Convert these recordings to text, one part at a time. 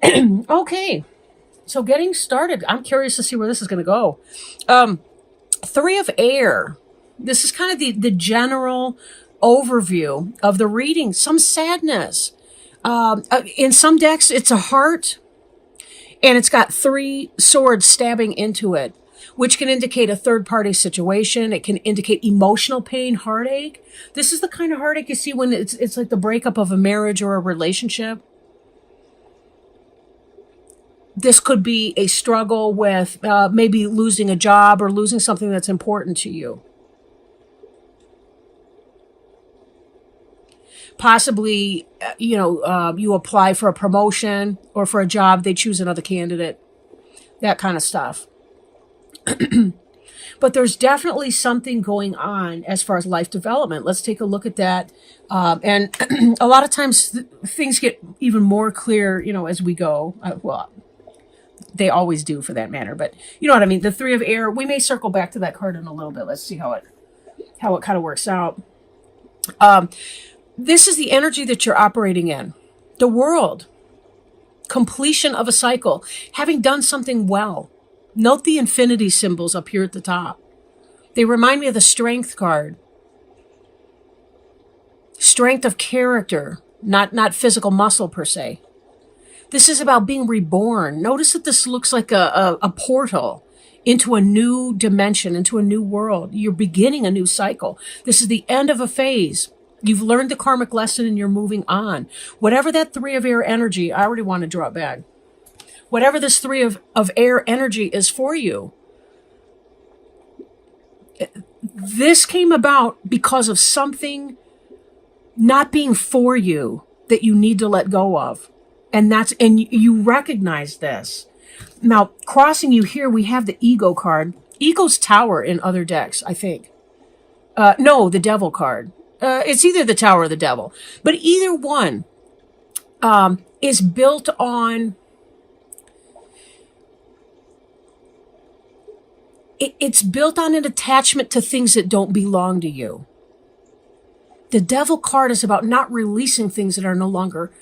Okay. So getting started. I'm curious to see where this is going to go. Um, Three of Air. This is kind of the general overview of the reading. Some sadness. In some decks, it's a heart, and it's got three swords stabbing into it, which can indicate a third party situation. It can indicate emotional pain, heartache. This is the kind of heartache you see when it's like the breakup of a marriage or a relationship. This could be a struggle with maybe losing a job or losing something that's important to you. Possibly, you apply for a promotion or for a job, they choose another candidate, that kind of stuff. But there's definitely something going on as far as life development. Let's take a look at that. And a lot of times things get even more clear, as we go. Well, they always do for that matter, but you know what I mean? The Three of Air, we may circle back to that card in a little bit. Let's see how it kind of works out. This is the energy that you're operating in. The world. Completion of a cycle. Having done something well. Note the infinity symbols up here at the top. They remind me of the Strength card. Strength of character, not physical muscle per se. This is about being reborn. Notice that this looks like a portal into a new dimension, into a new world. You're beginning a new cycle. This is the end of a phase. You've learned the karmic lesson and you're moving on. Whatever that Three of Air energy, I already want to draw it back. Whatever this Three of Air energy is for you, this came about because of something not being for you that you need to let go of. And you recognize this. Now, crossing you here, we have the Ego card. Ego's Tower in other decks, I think. No, the Devil card. It's either the Tower or the Devil. But either one is built on... It's built on an attachment to things that don't belong to you. The Devil card is about not releasing things that are no longer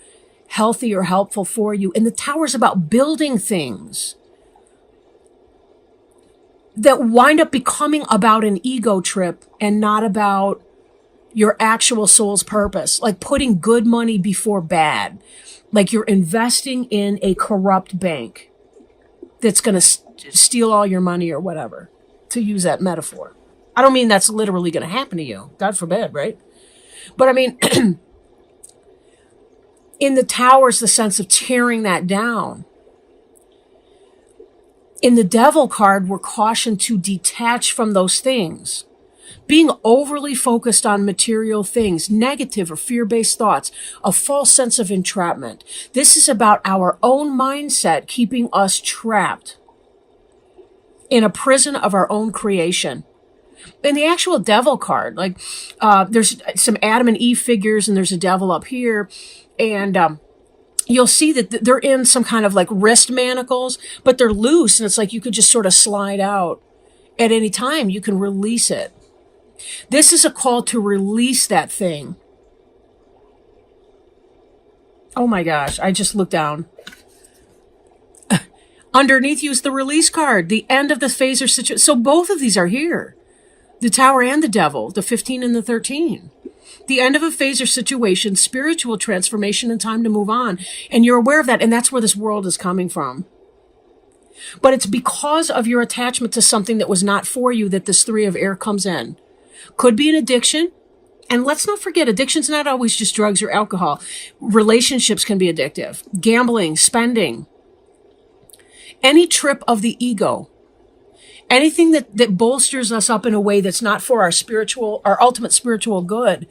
healthy or helpful for you. And the Tower is about building things that wind up becoming about an ego trip and not about your actual soul's purpose. Like putting good money before bad. Like you're investing in a corrupt bank that's going to steal all your money or whatever, to use that metaphor. I don't mean that's literally going to happen to you. God forbid, right? But I mean... In the Tower's the sense of tearing that down. In the Devil card, we're cautioned to detach from those things. Being overly focused on material things, negative or fear-based thoughts, a false sense of entrapment. This is about our own mindset keeping us trapped in a prison of our own creation. In the actual Devil card, there's some Adam and Eve figures and there's a devil up here. And you'll see that they're in some kind of like wrist manacles, but they're loose. And it's like you could just sort of slide out at any time. You can release it. This is a call to release that thing. Oh my gosh, I just looked down. Underneath you is the Release card, the end of the phase or situation. So both of these are here. The Tower and the Devil, the 15 and the 13. The end of a phase or situation, spiritual transformation, and time to move on. And you're aware of that, and that's where this world is coming from. But it's because of your attachment to something that was not for you that this Three of Air comes in. Could be an addiction. And let's not forget, addiction's not always just drugs or alcohol. Relationships can be addictive. Gambling, spending. Any trip of the ego. Anything that bolsters us up in a way that's not for our ultimate spiritual good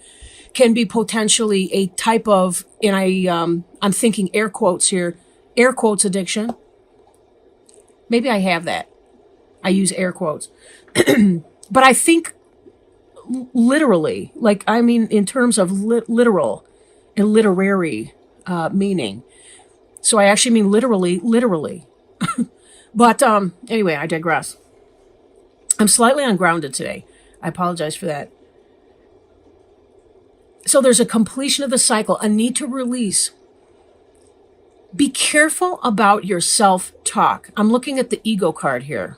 can be potentially a type of, and I'm thinking air quotes here, air quotes addiction. Maybe I have that. I use air quotes. But I think literally, in terms of literal and literary meaning. So I actually mean literally. But anyway, I digress. I'm slightly ungrounded today. I apologize for that. So there's a completion of the cycle, a need to release. Be careful about your self-talk. I'm looking at the ego card here.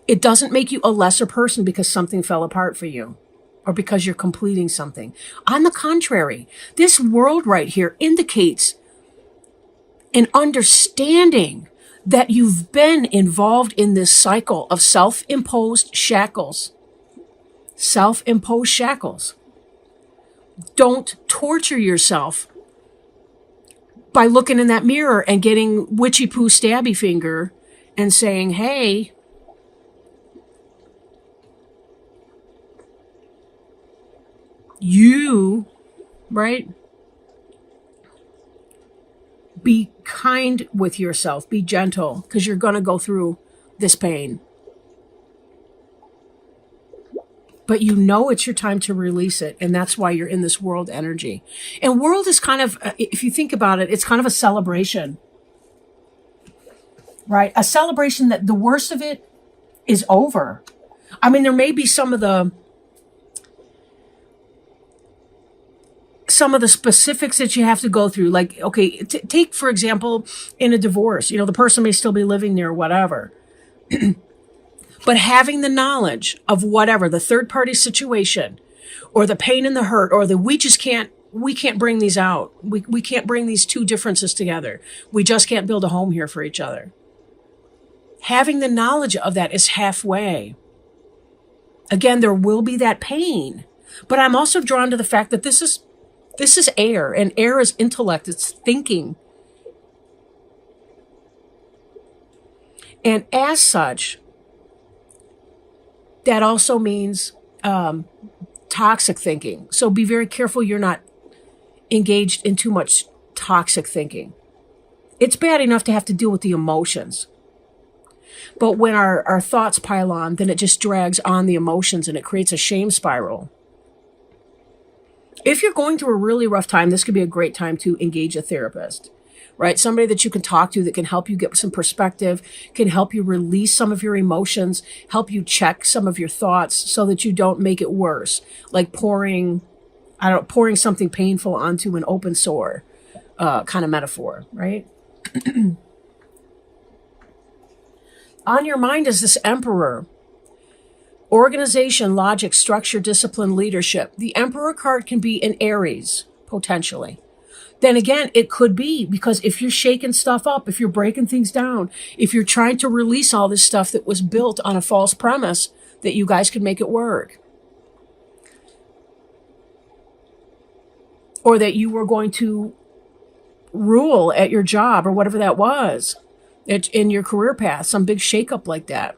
It doesn't make you a lesser person because something fell apart for you or because you're completing something. On the contrary, this world right here indicates an understanding that you've been involved in this cycle of self-imposed shackles. Self-imposed shackles. Don't torture yourself by looking in that mirror and getting witchy poo stabby finger and saying, hey, you, right? Be kind with yourself. Be gentle, because you're going to go through this pain. But you know it's your time to release it, and that's why you're in this world energy. And world is kind of, if you think about it, it's kind of a celebration, right? A celebration that the worst of it is over. I mean, there may be some of the specifics that you have to go through. Like, okay, take, for example, in a divorce, the person may still be living there or whatever. But having the knowledge of whatever, the third party situation or the pain and the hurt or we can't bring these out. We can't bring these two differences together. We just can't build a home here for each other. Having the knowledge of that is halfway. Again, there will be that pain, but I'm also drawn to the fact that this is air, and air is intellect. It's thinking. And as such, that also means toxic thinking. So be very careful you're not engaged in too much toxic thinking. It's bad enough to have to deal with the emotions. But when our thoughts pile on, then it just drags on the emotions and it creates a shame spiral. If you're going through a really rough time, this could be a great time to engage a therapist, right? Somebody that you can talk to that can help you get some perspective, can help you release some of your emotions, help you check some of your thoughts so that you don't make it worse. Like pouring something painful onto an open sore, kind of metaphor, right? On your mind is this Emperor. Organization, logic, structure, discipline, leadership. The Emperor card can be in Aries, potentially. Then again, it could be because if you're shaking stuff up, if you're breaking things down, if you're trying to release all this stuff that was built on a false premise that you guys could make it work. Or that you were going to rule at your job or whatever that was in your career path, some big shakeup like that.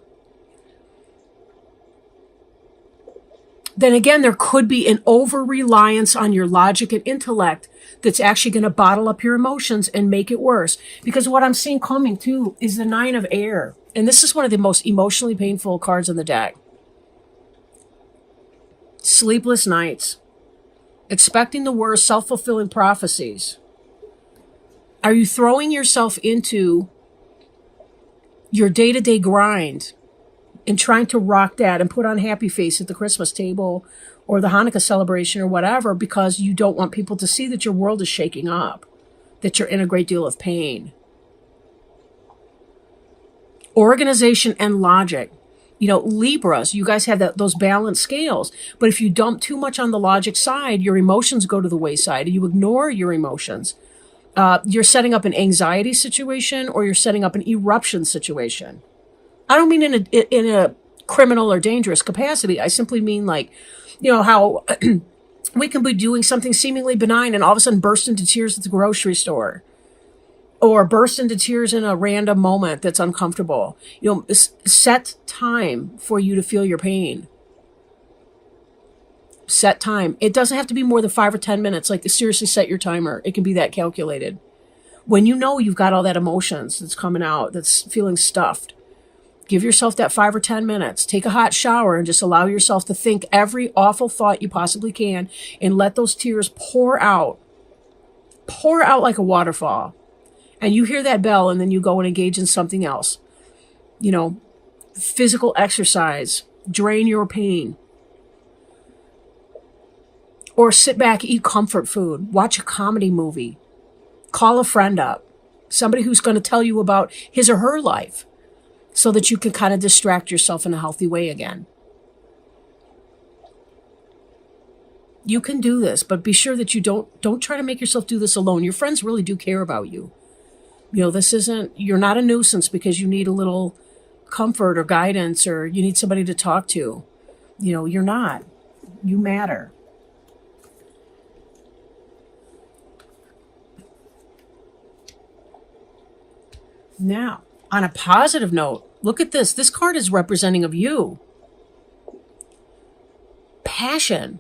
Then again, there could be an over-reliance on your logic and intellect that's actually going to bottle up your emotions and make it worse. Because what I'm seeing coming too is the 9 of air. And this is one of the most emotionally painful cards in the deck. Sleepless nights. Expecting the worst, self-fulfilling prophecies. Are you throwing yourself into your day-to-day grind and trying to rock that and put on happy face at the Christmas table or the Hanukkah celebration or whatever because you don't want people to see that your world is shaking up, that you're in a great deal of pain? Organization and logic. Libras, you guys have those balanced scales. But if you dump too much on the logic side, your emotions go to the wayside and you ignore your emotions. You're setting up an anxiety situation or you're setting up an eruption situation. I don't mean in a criminal or dangerous capacity. I simply mean like, how we can be doing something seemingly benign and all of a sudden burst into tears at the grocery store or burst into tears in a random moment that's uncomfortable. Set time for you to feel your pain. Set time. It doesn't have to be more than 5 or 10 minutes. Like, seriously, set your timer. It can be that calculated. When you know you've got all that emotions that's coming out, that's feeling stuffed, give yourself that 5 or 10 minutes. Take a hot shower and just allow yourself to think every awful thought you possibly can and let those tears pour out. Pour out like a waterfall. And you hear that bell and then you go and engage in something else. Physical exercise. Drain your pain. Or sit back, eat comfort food. Watch a comedy movie. Call a friend up, somebody who's going to tell you about his or her life so that you can kind of distract yourself in a healthy way again. You can do this, but be sure that you don't try to make yourself do this alone. Your friends really do care about you. You're not a nuisance because you need a little comfort or guidance or you need somebody to talk to. You're not. You matter. Now, on a positive note, look at this. This card is representing of you. Passion.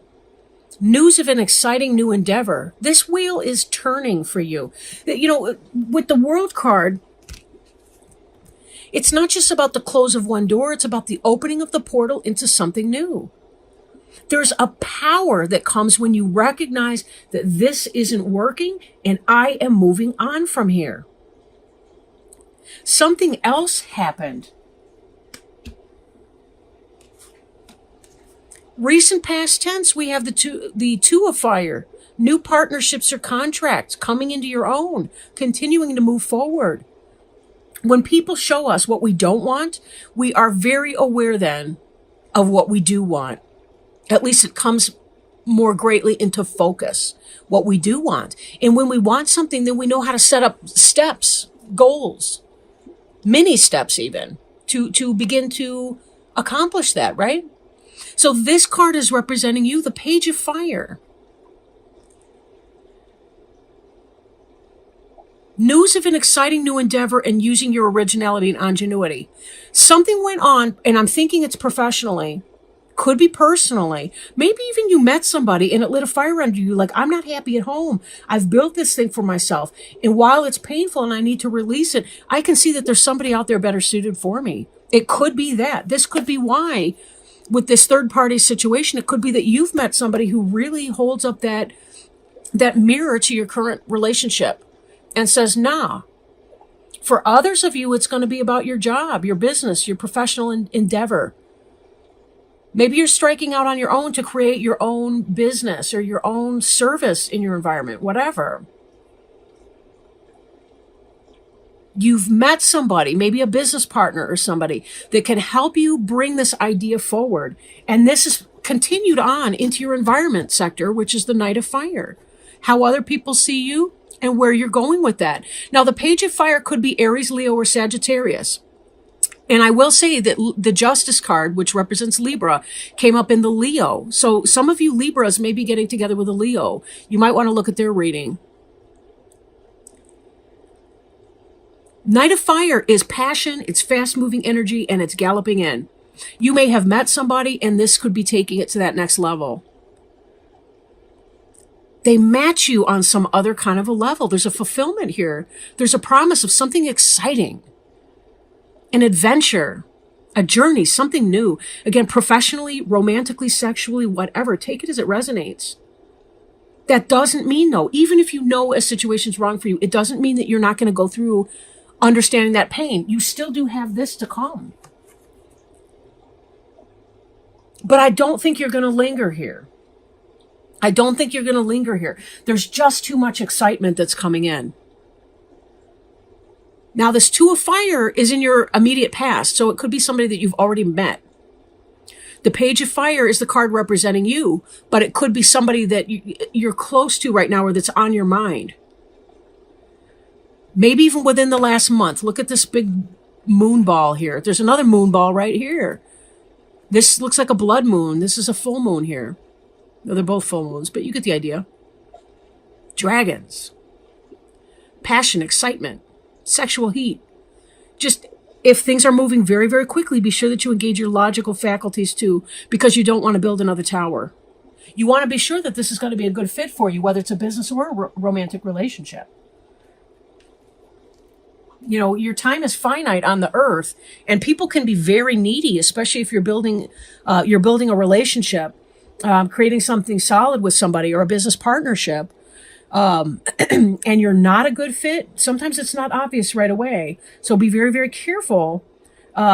News of an exciting new endeavor. This wheel is turning for you. With the World card, it's not just about the close of one door, it's about the opening of the portal into something new. There's a power that comes when you recognize that this isn't working and I am moving on from here. Something else happened. Recent past tense, we have the two of fire. New partnerships or contracts coming into your own, continuing to move forward. When people show us what we don't want, we are very aware then of what we do want. At least it comes more greatly into focus, what we do want. And when we want something, then we know how to set up steps, goals, mini steps even, to begin to accomplish that, right? So this card is representing you, the Page of Fire. News of an exciting new endeavor and using your originality and ingenuity. Something went on, and I'm thinking it's professionally, could be personally. Maybe even you met somebody and it lit a fire under you, like, I'm not happy at home. I've built this thing for myself. And while it's painful and I need to release it, I can see that there's somebody out there better suited for me. It could be that. This could be why, with this third party situation, it could be that you've met somebody who really holds up that mirror to your current relationship and says, nah. For others of you, it's going to be about your job, your business, your professional endeavor. Maybe you're striking out on your own to create your own business or your own service in your environment, whatever. You've met somebody, maybe a business partner or somebody that can help you bring this idea forward. And this is continued on into your environment sector, which is the Knight of Fire. How other people see you and where you're going with that. Now, the Page of Fire could be Aries, Leo, or Sagittarius. And I will say that the Justice card, which represents Libra, came up in the Leo. So some of you Libras may be getting together with a Leo. You might want to look at their reading. Knight of Fire is passion, it's fast-moving energy, and it's galloping in. You may have met somebody, and this could be taking it to that next level. They match you on some other kind of a level. There's a fulfillment here. There's a promise of something exciting, an adventure, a journey, something new. Again, professionally, romantically, sexually, whatever. Take it as it resonates. That doesn't mean, though, even if you know a situation's wrong for you, it doesn't mean that you're not going to go through understanding that pain. You still do have this to come. But I don't think you're going to linger here. I don't think you're going to linger here. There's just too much excitement that's coming in. Now, this Two of Fire is in your immediate past, so it could be somebody that you've already met. The Page of Fire is the card representing you, but it could be somebody that you're close to right now or that's on your mind. Maybe even within the last month. Look at this big moon ball here. There's another moon ball right here. This looks like a blood moon. This is a full moon here. No, they're both full moons, but you get the idea. Dragons. Passion, excitement, sexual heat. Just, if things are moving very, very quickly, be sure that you engage your logical faculties too, because you don't want to build another tower. You want to be sure that this is going to be a good fit for you, whether it's a business or a romantic relationship. You know, your time is finite on the earth, and people can be very needy, especially if you're building a relationship, creating something solid with somebody or a business partnership, and you're not a good fit. Sometimes it's not obvious right away. So be very, very careful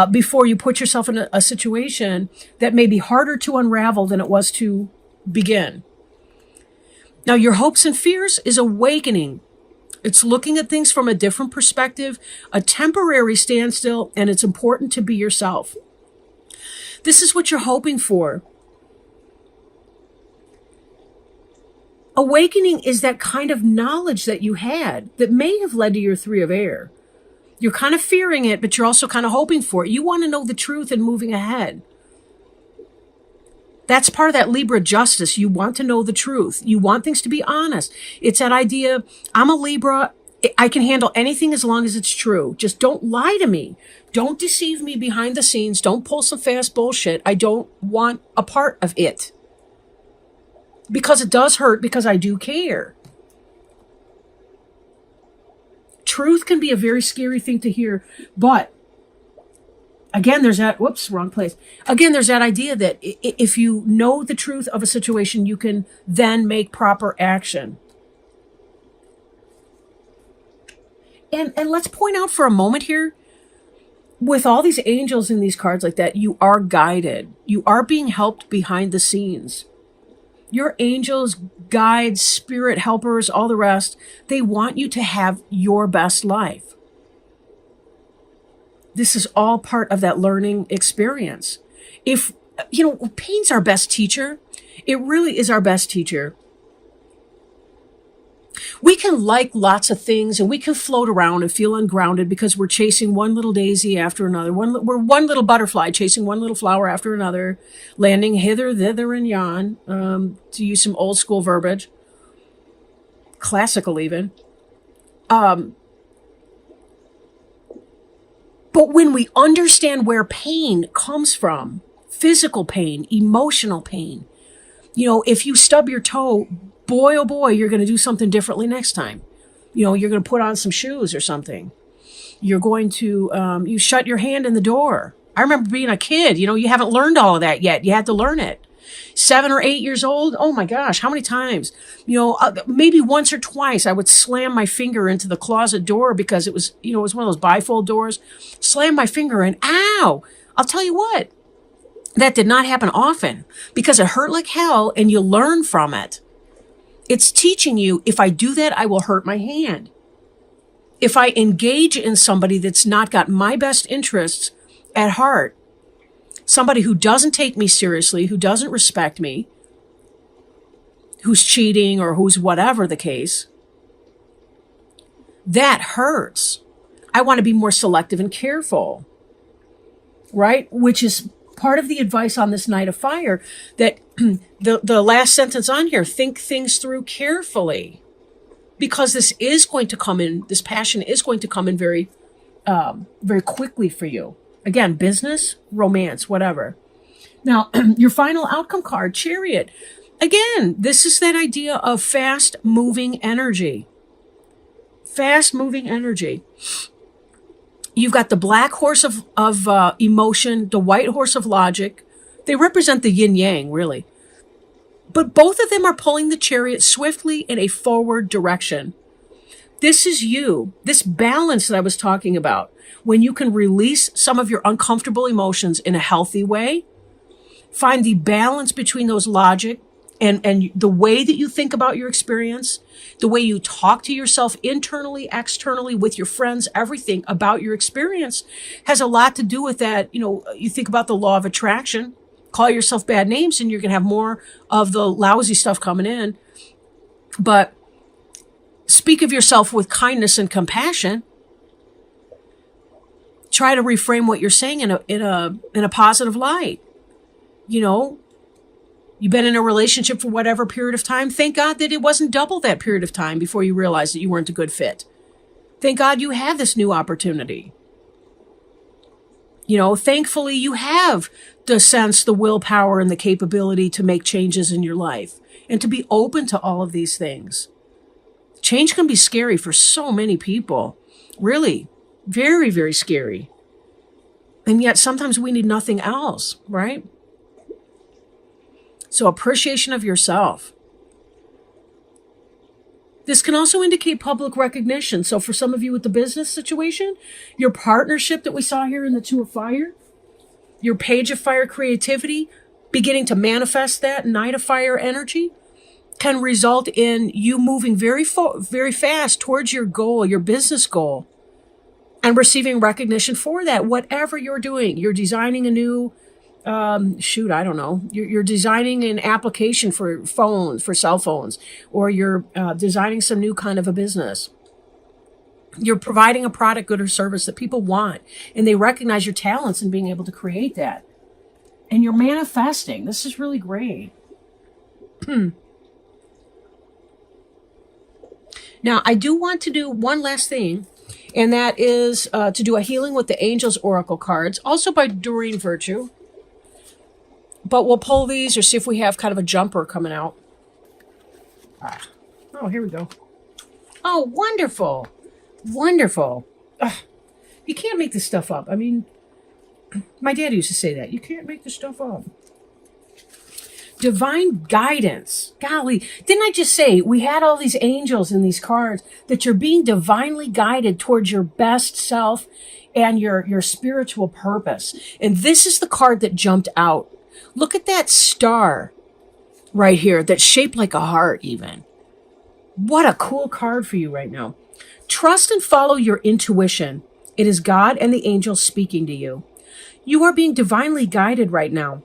before you put yourself in a situation that may be harder to unravel than it was to begin. Now, your hopes and fears is awakening. It's looking at things from a different perspective, a temporary standstill, and it's important to be yourself. This is what you're hoping for. Awakening is that kind of knowledge that you had that may have led to your 3 of air. You're kind of fearing it, but you're also kind of hoping for it. You want to know the truth and moving ahead. That's part of that Libra justice. You want to know the truth. You want things to be honest. It's that idea, I'm a Libra. I can handle anything as long as it's true. Just don't lie to me. Don't deceive me behind the scenes. Don't pull some fast bullshit. I don't want a part of it. Because it does hurt, because I do care. Truth can be a very scary thing to hear, but again, there's that, whoops, wrong place. Again, there's that idea that if you know the truth of a situation, you can then make proper action. And let's point out for a moment here, with all these angels in these cards like that, you are guided. You are being helped behind the scenes. Your angels, guides, spirit helpers, all the rest, they want you to have your best life. This is all part of that learning experience. If, pain's our best teacher. It really is our best teacher. We can like lots of things and we can float around and feel ungrounded because we're chasing one little daisy after another. We're one little butterfly chasing one little flower after another, landing hither, thither, and yon, to use some old school verbiage, classical even. But when we understand where pain comes from, physical pain, emotional pain, if you stub your toe, boy, oh boy, you're going to do something differently next time. You're going to put on some shoes or something. You're going to, you shut your hand in the door. I remember being a kid, you haven't learned all of that yet. You had to learn it. 7 or 8 years old. Oh my gosh, how many times? Maybe once or twice I would slam my finger into the closet door because it was, it was one of those bifold doors. Slam my finger in, ow! I'll tell you what, that did not happen often because it hurt like hell and you learn from it. It's teaching you, if I do that, I will hurt my hand. If I engage in somebody that's not got my best interests at heart, somebody who doesn't take me seriously, who doesn't respect me, who's cheating or who's whatever the case, that hurts. I want to be more selective and careful, right? Which is part of the advice on this Knight of Fire, that the last sentence on here, think things through carefully, because this is going to come in, this passion is going to come in very, very quickly for you. Again, business, romance, whatever. Now, your final outcome card, Chariot. Again, this is that idea of fast moving energy. Fast moving energy. You've got the black horse of emotion, the white horse of logic. They represent the yin yang, really. But both of them are pulling the chariot swiftly in a forward direction. This is you, this balance that I was talking about, when you can release some of your uncomfortable emotions in a healthy way, find the balance between those logic and the way that you think about your experience, the way you talk to yourself internally, externally, with your friends, everything about your experience has a lot to do with that. You think about the law of attraction, call yourself bad names and you're going to have more of the lousy stuff coming in. But speak of yourself with kindness and compassion. Try to reframe what you're saying in a positive light. You've been in a relationship for whatever period of time. Thank God that it wasn't double that period of time before you realized that you weren't a good fit. Thank God you have this new opportunity. Thankfully you have the sense, the willpower, and the capability to make changes in your life and to be open to all of these things. Change can be scary for so many people. Really, very, very scary. And yet sometimes we need nothing else, right? So appreciation of yourself. This can also indicate public recognition. So for some of you with the business situation, your partnership that we saw here in the Two of Fire, your Page of Fire creativity, beginning to manifest that Knight of Fire energy, can result in you moving very fast towards your goal, your business goal, and receiving recognition for that. Whatever you're doing, you're designing a new, I don't know. You're designing an application for phones, for cell phones, or you're designing some new kind of a business. You're providing a product, good, or service that people want, and they recognize your talents in being able to create that. And you're manifesting. This is really great. Now, I do want to do one last thing, and that is to do a healing with the Angels Oracle cards, also by Doreen Virtue. But we'll pull these or see if we have kind of a jumper coming out. Oh, here we go. Oh, wonderful. Wonderful. You can't make this stuff up. I mean, my dad used to say that. You can't make this stuff up. Divine guidance. Golly, didn't I just say we had all these angels in these cards, that you're being divinely guided towards your best self and your spiritual purpose. And this is the card that jumped out. Look at that star right here that's shaped like a heart even. What a cool card for you right now. Trust and follow your intuition. It is God and the angels speaking to you. You are being divinely guided right now.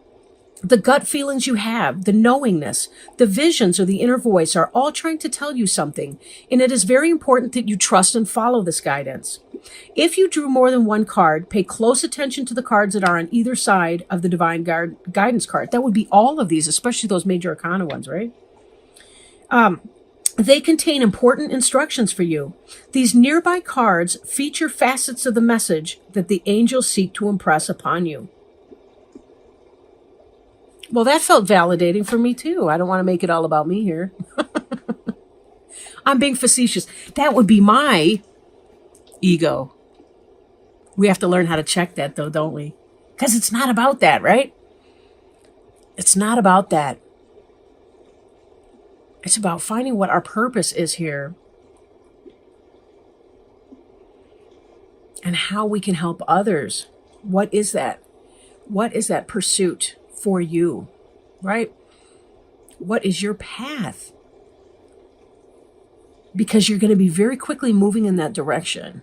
The gut feelings you have, the knowingness, the visions, or the inner voice are all trying to tell you something, and it is very important that you trust and follow this guidance. If you drew more than one card, pay close attention to the cards that are on either side of the divine guidance card. That would be all of these, especially those major arcana ones, right? They contain important instructions for you. These nearby cards feature facets of the message that the angels seek to impress upon you. Well, that felt validating for me too. I don't want to make it all about me here. I'm being facetious. That would be my ego. We have to learn how to check that though, don't we? Because it's not about that, right? It's not about that. It's about finding what our purpose is here and how we can help others. What is that? What is that pursuit for you, right? What is your path? Because you're going to be very quickly moving in that direction.